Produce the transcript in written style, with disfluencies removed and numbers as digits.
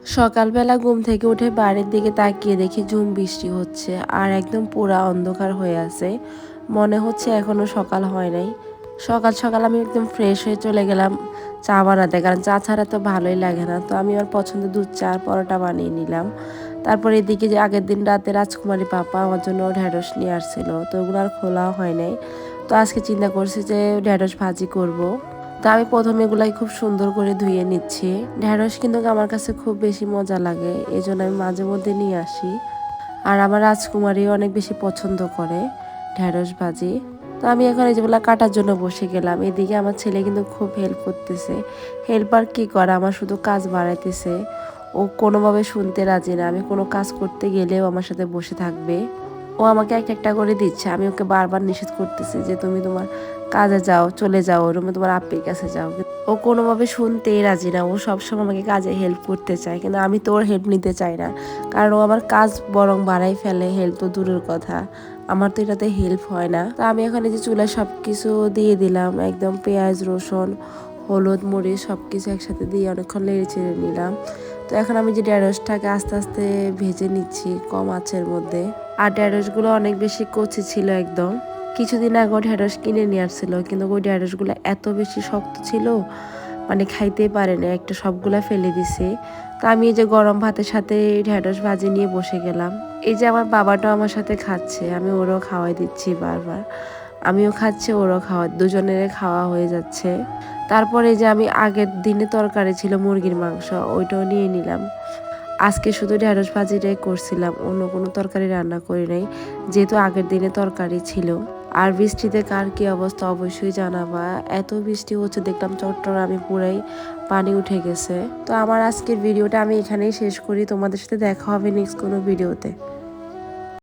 সকালবেলা ঘুম থেকে উঠে বাড়ির দিকে তাকিয়ে দেখি ঝুম বৃষ্টি হচ্ছে আর একদম পুরা অন্ধকার হয়ে আছে। মনে হচ্ছে এখনো সকাল হয় নাই। সকাল সকাল আমি একদম ফ্রেশ হয়ে চলে গেলাম চা বানাতে, কারণ চা ছাড়া তো ভালোই লাগে না। তো আমি আমার পছন্দের দুধ চা আর পরোটা বানিয়ে নিলাম। তারপর এদিকে যে আগের দিন রাতে রাজকুমারী পাপা আমার জন্য ঢেঁড়স নিয়ে আসছিল, তো ওগুলো আর খোলাও হয় নাই। তো আজকে চিন্তা করছি যে ঢেঁড়স ভাজি করব। তো আমি প্রথমে এগুলাই খুব সুন্দর করে ধুয়ে নিচ্ছি। ঢেঁড়স কিন্তু আমার কাছে খুব বেশি মজা লাগে, এই জন্য আমি মাঝে মধ্যে নিয়ে আসি। আর আমার রাজকুমারী অনেক বেশি পছন্দ করে ঢেঁড়স ভাজি। তো আমি এখন এই যেগুলো কাটার জন্য বসে গেলাম। এদিকে আমার ছেলে কিন্তু খুব হেল্প করতেছে। হেল্পার কি করে, আমার শুধু কাজ বাড়াইতেছে। ও কোনোভাবে শুনতে রাজি না, আমি কোনো কাজ করতে গেলেও আমার সাথে বসে থাকবে। ও আমাকে একটা একটা করে দিচ্ছে, আমি ওকে বারবার নিষেধ করতেছি যে তুমি তোমার কাজে যাও, চলে যাও রুমে, তোমার আপ্পির কাছে যাও। ও কোনোভাবে শুনতেই রাজি না। ও সবসময় আমাকে কাজে হেল্প করতে চায়, কিন্তু আমি তো ওর হেল্প নিতে চাই না। কারণ ও আমার কাজ বরং বাড়াই ফেলে, হেল্প তো দূরের কথা, আমার তো এটাতে হেল্প হয় না। তো আমি এখন এই যে চুলায় সব কিছু দিয়ে দিলাম, একদম পেঁয়াজ রসুন হলুদ মরিচ সব কিছু একসাথে দিয়ে অনেকক্ষণ নেড়ে চেড়ে নিলাম। তো এখন আমি যে ঢেঁড়সটাকে আস্তে আস্তে ভেজে নিচ্ছি কম আঁচের মধ্যে। আর ঢেঁড়সগুলো অনেক বেশি কচি ছিল একদম। কিছুদিন আগে ঢেঁড়স কিনে নিয়ে আসছিল, কিন্তু ওই ঢেঁড়সগুলো এত বেশি শক্ত ছিল, মানে খাইতেই পারে না, একটা সবগুলা ফেলে দিছে। তো আমি এই যে গরম ভাতের সাথে ঢেঁড়স ভাজি নিয়ে বসে গেলাম। এই যে আমার বাবাটাও আমার সাথে খাচ্ছে, আমি ওরও খাওয়াই দিচ্ছি বারবার। আমিও খাচ্ছি, ওরও খাওয়া, দুজনের খাওয়া হয়ে যাচ্ছে। তারপরে যে আমি আগের দিনে তরকারি ছিল মুরগির মাংস, ওইটাও নিয়ে নিলাম। আজকে শুধু ঢেঁড়স ভাজিটাই করছিলাম, অন্য কোনো তরকারি রান্না করি নাই, যেহেতু আগের দিনে তরকারি ছিল। আর বৃষ্টিতে কার কি অবস্থা অবশ্যই জানাবা। এত বৃষ্টি হচ্ছে, দেখলাম চট্টগ্রামে পুরাই পানি উঠে গেছে। তো আমার আজকের ভিডিওটা আমি এখানেই শেষ করি। তোমাদের সাথে দেখা হবে নেক্সট কোনো ভিডিওতে।